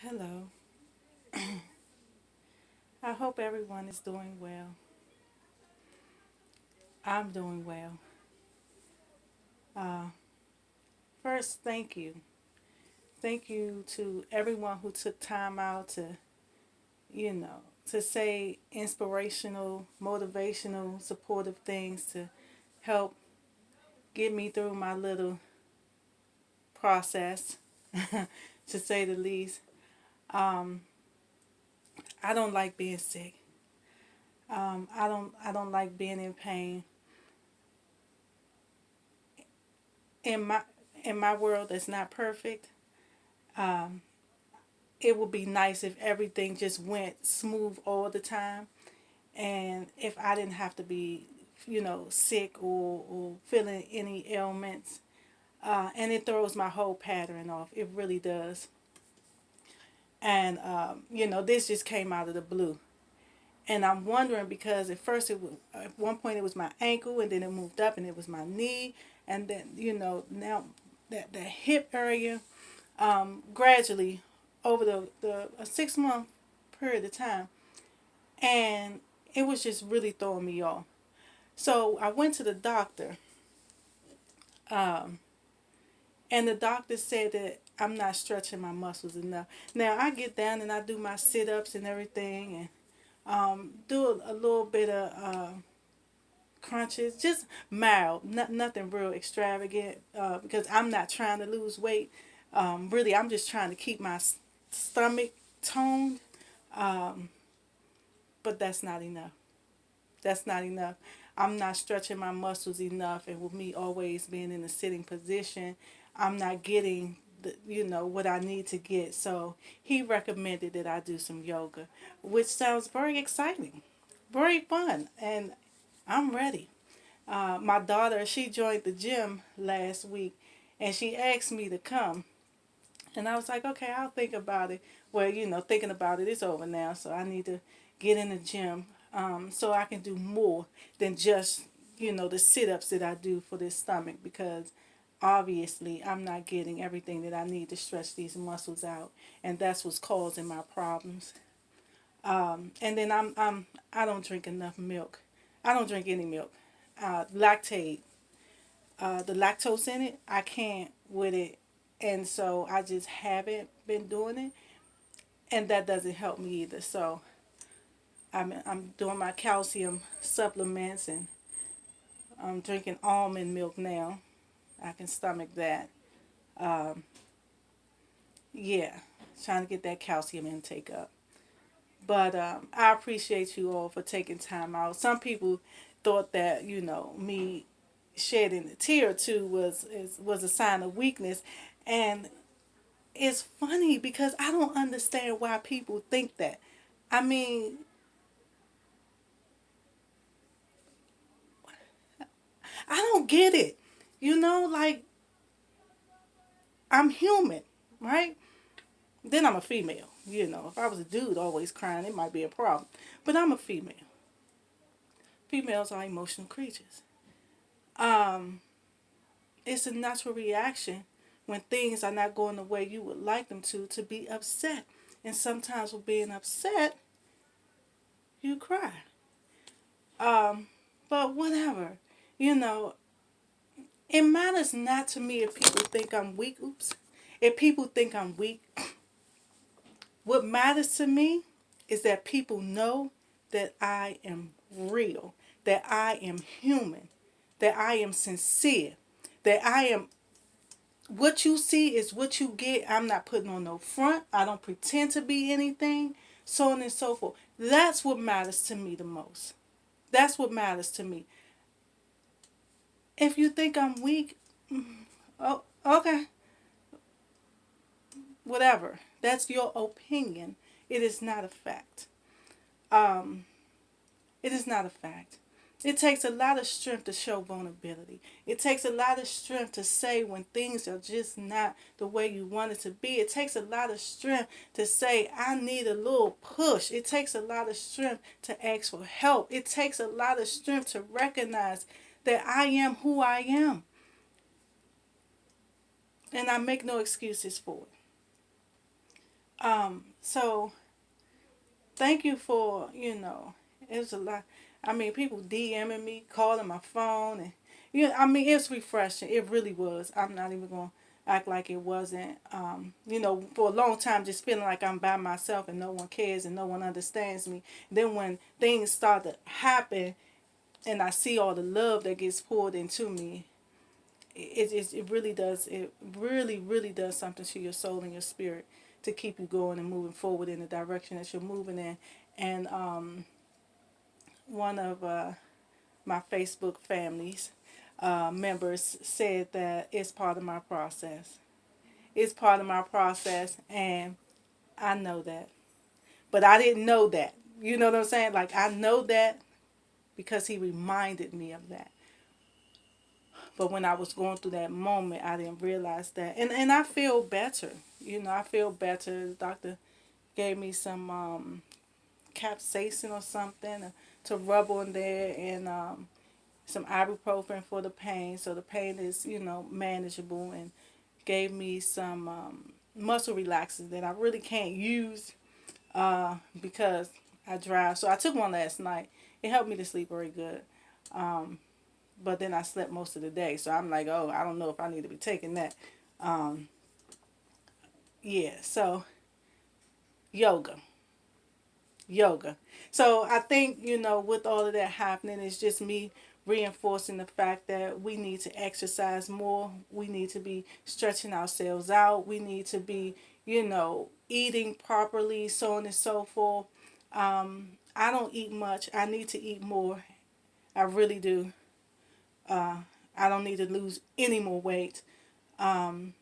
Hello. I hope everyone is doing well. I'm doing well. Uh, First, thank you. Thank you to everyone who took time out you know, to say inspirational, motivational, supportive things to help get me through my little process, to say the least. Um, I don't like being sick. I don't like being in pain. In my in my world that's not perfect. Um, it would be nice if everything just went smooth all the time, and if I didn't have to be sick or feeling any ailments. And it throws my whole pattern off. It really does. And this just came out of the blue. And I'm wondering because at first at one point it was my ankle, and then it moved up and it was my knee, and then now that hip area, gradually over the a 6 month period of time, and it was just really throwing me off. So I went to the doctor, um, and the doctor said that I'm not stretching my muscles enough. Now I get down and I do my sit ups and everything, and do a little bit of crunches, just mild, nothing real extravagant, because I'm not trying to lose weight. Really, I'm just trying to keep my stomach toned, um, but that's not enough. That's not enough. I'm not stretching my muscles enough, and with me always being in a sitting position, I'm not getting what I need to get. So he recommended that I do some yoga, which sounds very exciting, very fun, and I'm ready. My daughter, she joined the gym last week, and she asked me to come, and I was like, okay, I'll think about it. Well, thinking about it is over now, so I need to get in the gym, so I can do more than just, the sit ups that I do for this stomach, because obviously I'm not getting everything that I need to stretch these muscles out, and that's what's causing my problems. And then I don't drink enough milk. I don't drink any milk. Lactate, the lactose in it, I can't with it, and so I just haven't been doing it, and that doesn't help me either. So I'm doing my calcium supplements, and I'm drinking almond milk now. I can stomach that. Um, yeah, trying to get that calcium intake up. But I appreciate you all for taking time out. Some people thought that me shedding a tear or two was a sign of weakness, and it's funny because I don't understand why people think that. I mean, I don't get it. Like, I'm human, right? Then I'm a female. If I was a dude always crying, it might be a problem. But I'm a female. Females are emotional creatures. Um, it's a natural reaction when things are not going the way you would like them to be upset. And sometimes with being upset, you cry. Um, but whatever. You know, it matters not to me if people think I'm weak. Oops. If people think I'm weak, what matters to me is that people know that I am real, that I am human, that I am sincere, that I am what you see is what you get. I'm not putting on no front. I don't pretend to be anything, so on and so forth. That's what matters to me the most. That's what matters to me. If you think I'm weak, oh, okay, whatever. That's your opinion. It is not a fact. Um, it is not a fact. It takes a lot of strength to show vulnerability. It takes a lot of strength to say when things are just not the way you want it to be. It takes a lot of strength to say, I need a little push. It takes a lot of strength to ask for help. It takes a lot of strength to recognize that I am who I am. And I make no excuses for it. So thank you for, it was a lot. I mean, people DMing me, calling my phone, and I mean, it's refreshing. It really was. I'm not even gonna act like it wasn't. For a long time, just feeling like I'm by myself and no one cares and no one understands me. Then when things start to happen and I see all the love that gets poured into me, it really does. It really, really does something to your soul and your spirit to keep you going and moving forward in the direction that you're moving in. And one of my Facebook families members said that it's part of my process. It's part of my process, and I know that. But I didn't know that. You know what I'm saying? Like, I know that because he reminded me of that. But when I was going through that moment, I didn't realize that. And I feel better. I feel better. The doctor gave me some capsaicin or something to rub on there, and some ibuprofen for the pain. So the pain is, manageable, and gave me some muscle relaxers that I really can't use because I drive. So I took one last night. It helped me to sleep very good. Um, but then I slept most of the day. So I'm like, oh, I don't know if I need to be taking that. Um, yeah, so yoga. Yoga. So I think, with all of that happening, it's just me reinforcing the fact that we need to exercise more. We need to be stretching ourselves out. We need to be, eating properly, so on and so forth. I don't eat much. I need to eat more. I really do. Uh, I don't need to lose any more weight. Um,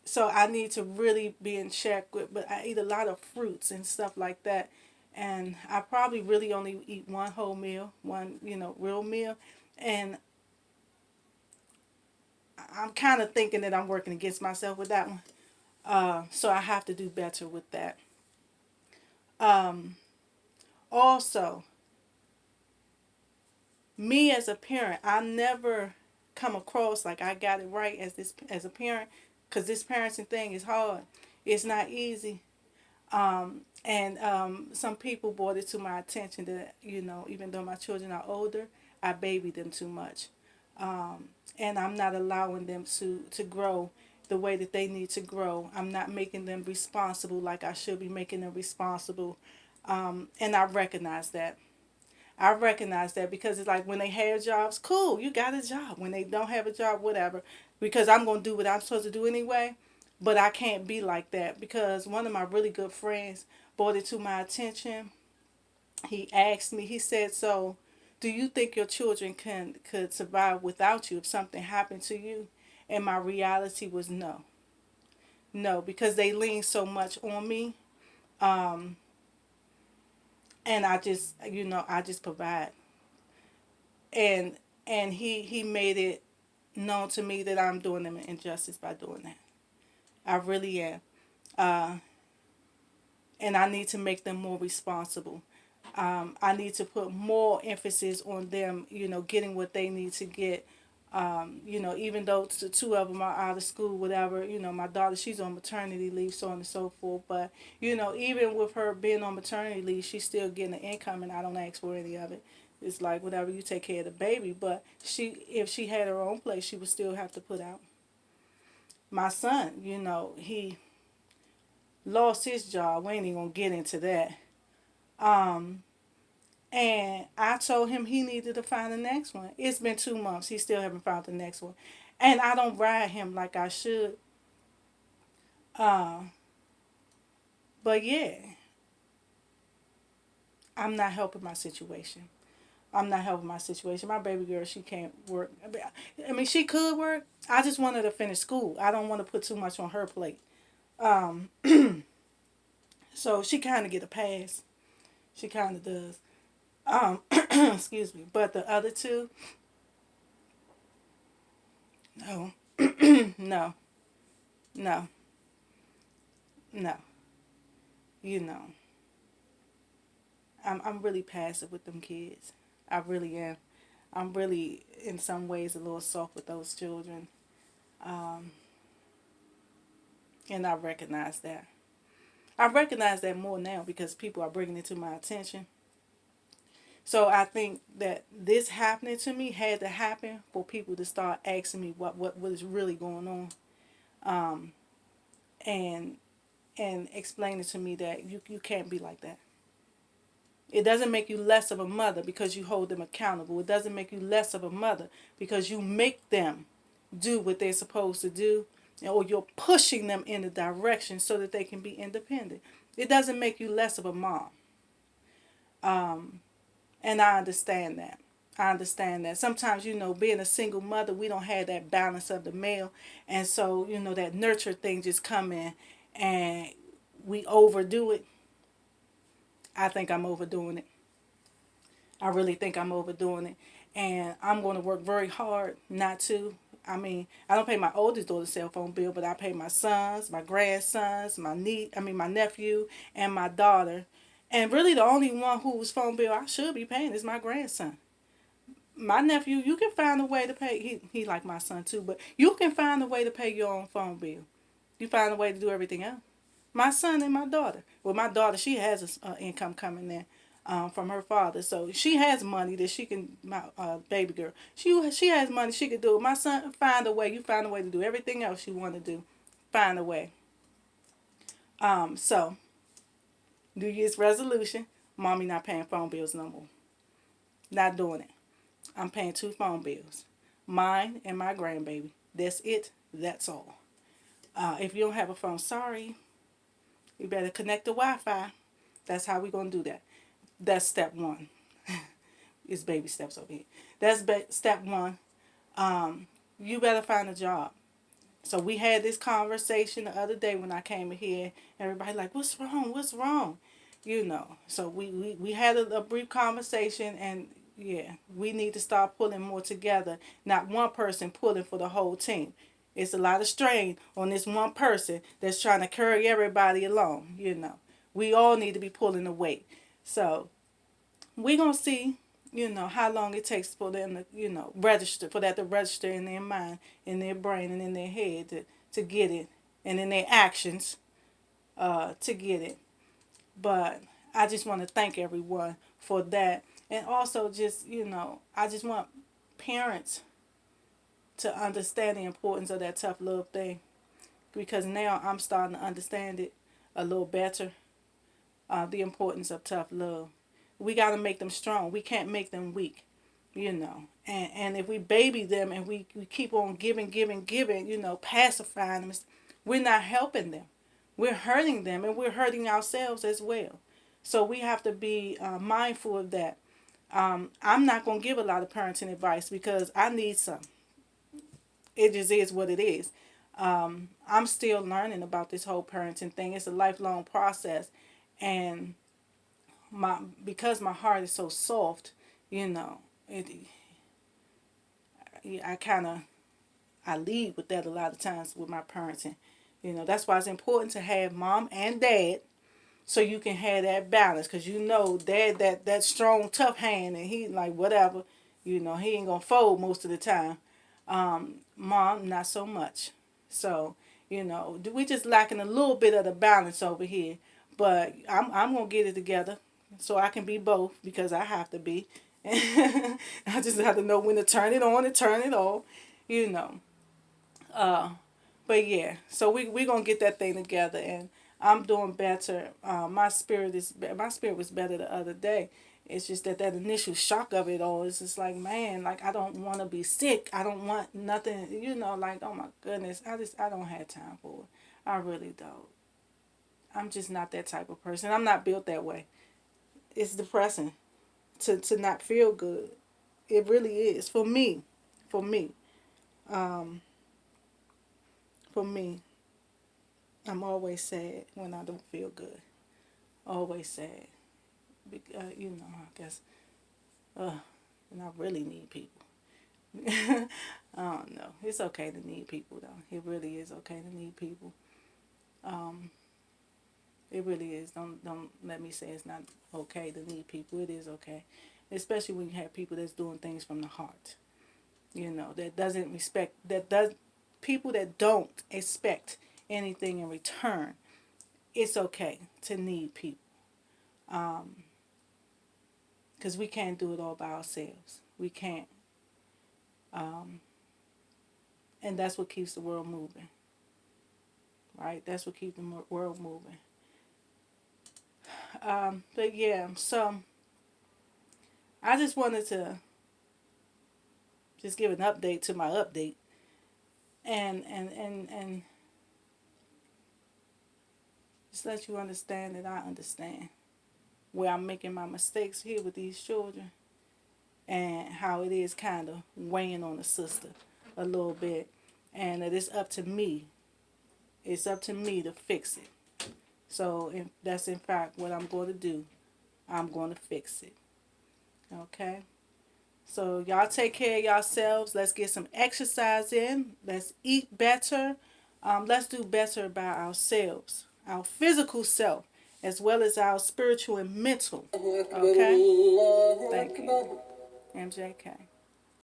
so I need to really be in check with, but I eat a lot of fruits and stuff like that. And I probably really only eat one whole meal, one, real meal. And I'm kind of thinking that I'm working against myself with that one. So I have to do better with that. Um, Also, me as a parent, I never come across like I got it right as a parent, because this parenting thing is hard. It's not easy. And some people brought it to my attention that, even though my children are older, I baby them too much. And I'm not allowing them to grow the way that they need to grow. I'm not making them responsible like I should be making them responsible. And I recognize that. I recognize that because it's like when they have jobs, cool, you got a job. When they don't have a job, whatever, because I'm going to do what I'm supposed to do anyway. But I can't be like that because one of my really good friends brought it to my attention. He asked me, he said, so do you think your children could survive without you if something happened to you? And my reality was no. No, because they lean so much on me. Um, and I just provide. And he made it known to me that I'm doing them an injustice by doing that. I really am. Uh, and I need to make them more responsible. I need to put more emphasis on them, getting what they need to get. Even though the two of them are out of school, whatever, my daughter, she's on maternity leave, so on and so forth. But, even with her being on maternity leave, she's still getting an income, and I don't ask for any of it. It's like whatever, you take care of the baby. But if she had her own place, she would still have to put out. My son, he lost his job. We ain't even gonna get into that. Um, and I told him he needed to find the next one. It's been 2 months. He still haven't found the next one. And I don't ride him like I should. Uh, but yeah, I'm not helping my situation. I'm not helping my situation. My baby girl, she can't work. I mean, she could work. I just want her to finish school. I don't want to put too much on her plate. Um, so she kind of get a pass. She kind of does. Excuse me. But the other two, no, no, no, no. You know, I'm really passive with them kids. I really am. I'm really, in some ways, a little soft with those children, um, and I recognize that. I recognize that more now because people are bringing it to my attention. So I think that this happening to me had to happen for people to start asking me what is really going on, um, and explaining to me that you can't be like that. It doesn't make you less of a mother because you hold them accountable. It doesn't make you less of a mother because you make them do what they're supposed to do, or you're pushing them in the direction so that they can be independent. It doesn't make you less of a mom. Um, and I understand that. I understand that. Sometimes, being a single mother, we don't have that balance of the male. And so, that nurture thing just come in and we overdo it. I think I'm overdoing it. I really think I'm overdoing it. And I'm going to work very hard not to. I mean, I don't pay my oldest daughter's cell phone bill, but I pay my sons, my grandsons, my nephew, and my daughter. And really, the only one whose phone bill I should be paying is my grandson. My nephew, you can find a way to pay. He like my son too, but you can find a way to pay your own phone bill. You find a way to do everything else. My son and my daughter. Well, my daughter, she has an income coming in from her father, so she has money that she can. My baby girl, she has money she could do it. My son, find a way. You find a way to do everything else you want to do. Find a way. So New Year's resolution: mommy not paying phone bills no more. Not doing it. I'm paying two phone bills, mine and my grandbaby. That's it. That's all. If you don't have a phone, sorry. You better connect the Wi-Fi. That's how we gonna do that. That's step one. It's baby steps over here. That's step one. You better find a job. So we had this conversation the other day when I came in here. Everybody like, what's wrong? What's wrong? So we had a brief conversation, and yeah, we need to start pulling more together. Not one person pulling for the whole team. It's a lot of strain on this one person that's trying to carry everybody along. We all need to be pulling the weight. So we're going to see, how long it takes for them to, register, for that to register in their mind, in their brain, and in their head to get it, and in their actions to get it. But I just want to thank everyone for that. And also just, I just want parents to understand the importance of that tough love thing, because now I'm starting to understand it a little better, the importance of tough love. We got to make them strong. We can't make them weak. And if we baby them and we keep on giving, pacifying them, we're not helping them. We're hurting them, and we're hurting ourselves as well. So we have to be mindful of that. I'm not going to give a lot of parenting advice because I need some. It just is what it is. I'm still learning about this whole parenting thing. It's a lifelong process. And because my heart is so soft, it, I kind of I lead with that a lot of times with my parenting. That's why it's important to have mom and dad so you can have that balance, because dad, that strong tough hand, and he like whatever, he ain't gonna fold most of the time. Mom, not so much. So we just lacking a little bit of the balance over here. But I'm gonna get it together so I can be both, because I have to be. I just have to know when to turn it on and turn it off, you know. Uh, but yeah, so we gonna get that thing together, and I'm doing better. My spirit was better the other day. It's just that initial shock of it all is just like, man, like I don't want to be sick. I don't want nothing, like, oh my goodness, I don't have time for it. I really don't. I'm just not that type of person. I'm not built that way. It's depressing to not feel good. It really is for me. For me. Um, for me, I'm always sad when I don't feel good. Always sad. I guess, uh, and I really need people. I don't know. It's okay to need people, though. It really is okay to need people. Um, it really is. Don't let me say it's not okay to need people. It is okay, especially when you have people that's doing things from the heart. That doesn't respect. That does people that don't expect anything in return. it's okay to need people. Because we can't do it all by ourselves. We can't. And that's what keeps the world moving. Right? That's what keeps the world moving. But yeah, so I just wanted to just give an update to my update, and just let you understand that I understand where I'm making my mistakes here with these children, and how it is kind of weighing on the sister a little bit, and that it's up to me. It's up to me to fix it. So that's in fact what I'm going to do. I'm going to fix it. Okay? So y'all take care of yourselves. Let's get some exercise in. Let's eat better. Let's do better by ourselves, our physical self, as well as our spiritual and mental. Okay? Thank you. MJK.